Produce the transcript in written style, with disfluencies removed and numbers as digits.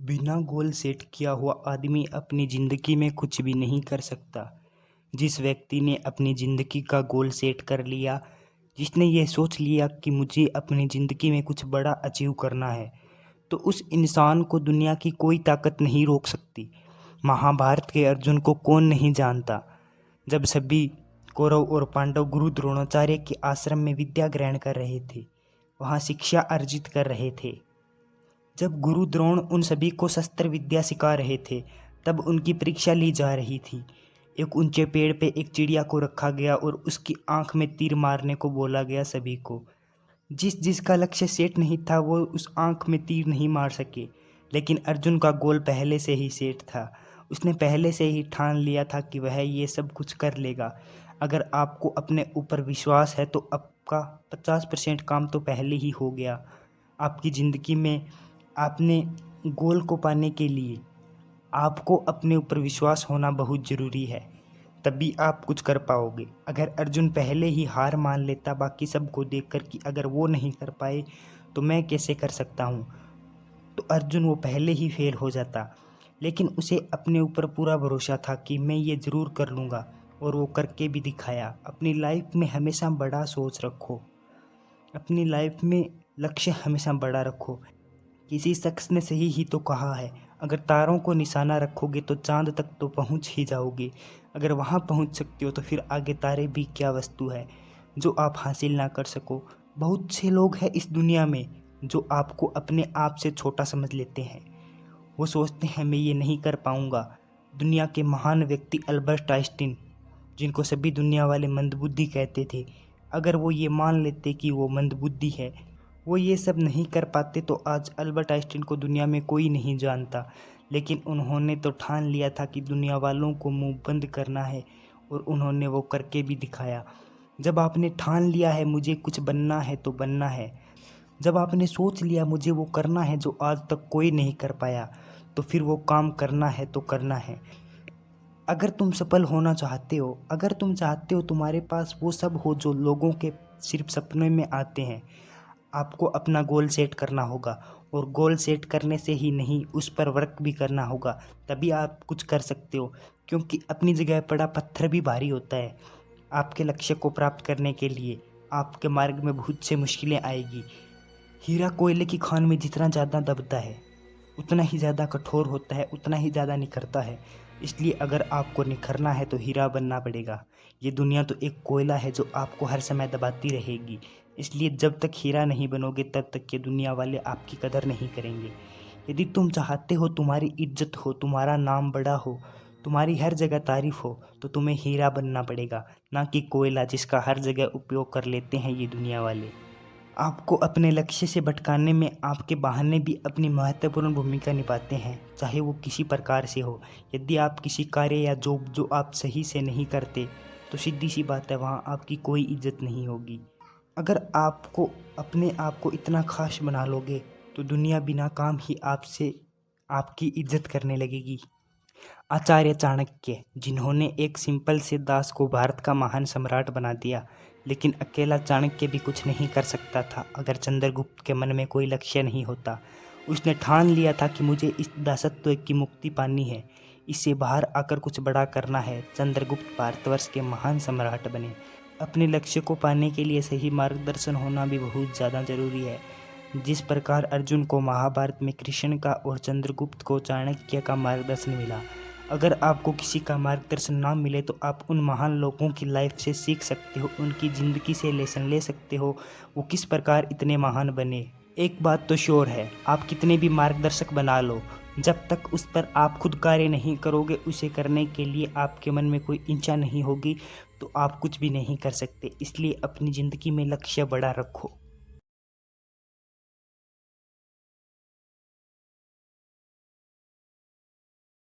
बिना goal set किया हुआ आदमी अपनी ज़िंदगी में कुछ भी नहीं कर सकता। जिस व्यक्ति ने अपनी ज़िंदगी का गोल सेट कर लिया, जिसने ये सोच लिया कि मुझे अपनी ज़िंदगी में कुछ बड़ा अचीव करना है, तो उस इंसान को दुनिया की कोई ताकत नहीं रोक सकती। महाभारत के अर्जुन को कौन नहीं जानता। जब सभी कौरव और पांडव गुरु द्रोणाचार्य के आश्रम में विद्या ग्रहण कर रहे थे, वहाँ शिक्षा अर्जित कर रहे थे, जब गुरु द्रोण उन सभी को शस्त्र विद्या सिखा रहे थे, तब उनकी परीक्षा ली जा रही थी। एक ऊंचे पेड़ पे एक चिड़िया को रखा गया और उसकी आंख में तीर मारने को बोला गया सभी को। जिसका लक्ष्य सेट नहीं था वो उस आंख में तीर नहीं मार सके, लेकिन अर्जुन का गोल पहले से ही सेट था। उसने पहले से ही ठान लिया था कि वह ये सब कुछ कर लेगा। अगर आपको अपने ऊपर विश्वास है तो आपका 50% काम तो पहले ही हो गया। आपकी ज़िंदगी में आपने गोल को पाने के लिए आपको अपने ऊपर विश्वास होना बहुत ज़रूरी है, तभी आप कुछ कर पाओगे। अगर अर्जुन पहले ही हार मान लेता बाकी सबको देखकर कि अगर वो नहीं कर पाए तो मैं कैसे कर सकता हूँ, तो अर्जुन वो पहले ही फेल हो जाता। लेकिन उसे अपने ऊपर पूरा भरोसा था कि मैं ये ज़रूर कर लूँगा, और वो करके भी दिखाया। अपनी लाइफ में हमेशा बड़ा सोच रखो, अपनी लाइफ में लक्ष्य हमेशा बड़ा रखो। किसी शख्स ने सही ही तो कहा है, अगर तारों को निशाना रखोगे तो चांद तक तो पहुंच ही जाओगे। अगर वहां पहुंच सकते हो तो फिर आगे तारे भी क्या वस्तु है जो आप हासिल ना कर सको। बहुत से लोग हैं इस दुनिया में जो आपको अपने आप से छोटा समझ लेते हैं। वो सोचते हैं मैं ये नहीं कर पाऊंगा। दुनिया के महान व्यक्ति अल्बर्ट आइंस्टीन, जिनको सभी दुनिया वाले मंदबुद्धि कहते थे, अगर वो ये मान लेते कि वो मंदबुद्धि है, वो ये सब नहीं कर पाते, तो आज अल्बर्ट आइंस्टीन को दुनिया में कोई नहीं जानता। लेकिन उन्होंने तो ठान लिया था कि दुनिया वालों को मुंह बंद करना है, और उन्होंने वो करके भी दिखाया। जब आपने ठान लिया है मुझे कुछ बनना है तो बनना है, जब आपने सोच लिया मुझे वो करना है जो आज तक कोई नहीं कर पाया, तो फिर वो काम करना है तो करना है। अगर तुम सफल होना चाहते हो, अगर तुम चाहते हो तुम्हारे पास वो सब हो जो लोगों के सिर्फ सपने में आते हैं, आपको अपना गोल सेट करना होगा। और गोल सेट करने से ही नहीं, उस पर वर्क भी करना होगा, तभी आप कुछ कर सकते हो। क्योंकि अपनी जगह पड़ा पत्थर भी भारी होता है। आपके लक्ष्य को प्राप्त करने के लिए आपके मार्ग में बहुत से मुश्किलें आएगी। हीरा कोयले की खान में जितना ज़्यादा दबता है उतना ही ज़्यादा कठोर होता है, उतना ही ज़्यादा निखरता है। इसलिए अगर आपको निखरना है तो हीरा बनना पड़ेगा। ये दुनिया तो एक कोयला है जो आपको हर समय दबाती रहेगी। इसलिए जब तक हीरा नहीं बनोगे तब तक ये दुनिया वाले आपकी कदर नहीं करेंगे। यदि तुम चाहते हो तुम्हारी इज्जत हो, तुम्हारा नाम बड़ा हो, तुम्हारी हर जगह तारीफ हो, तो तुम्हें हीरा बनना पड़ेगा, ना कि कोयला जिसका हर जगह उपयोग कर लेते हैं ये दुनिया वाले। आपको अपने लक्ष्य से भटकाने में आपके बहाने भी अपनी महत्वपूर्ण भूमिका निभाते हैं, चाहे वो किसी प्रकार से हो। यदि आप किसी कार्य या जॉब जो आप सही से नहीं करते, तो सीधी सी बात है वहाँ आपकी कोई इज्जत नहीं होगी। अगर आपको अपने आप को इतना खास बना लोगे तो दुनिया बिना काम ही आपसे आपकी इज्जत करने लगेगी। आचार्य चाणक्य, जिन्होंने एक सिंपल से दास को भारत का महान सम्राट बना दिया, लेकिन अकेला चाणक्य भी कुछ नहीं कर सकता था अगर चंद्रगुप्त के मन में कोई लक्ष्य नहीं होता। उसने ठान लिया था कि मुझे इस दासत्व की मुक्ति पानी है, इससे बाहर आकर कुछ बड़ा करना है। चंद्रगुप्त भारतवर्ष के महान सम्राट बने। अपने लक्ष्य को पाने के लिए सही मार्गदर्शन होना भी बहुत ज़्यादा ज़रूरी है। जिस प्रकार अर्जुन को महाभारत में कृष्ण का और चंद्रगुप्त को चाणक्य का मार्गदर्शन मिला, अगर आपको किसी का मार्गदर्शन ना मिले तो आप उन महान लोगों की लाइफ से सीख सकते हो, उनकी ज़िंदगी से लेसन ले सकते हो, वो किस प्रकार इतने महान बने। एक बात तो श्योर है, आप कितने भी मार्गदर्शक बना लो, जब तक उस पर आप खुद कार्य नहीं करोगे, उसे करने के लिए आपके मन में कोई इच्छा नहीं होगी, तो आप कुछ भी नहीं कर सकते। इसलिए अपनी ज़िंदगी में लक्ष्य बड़ा रखो।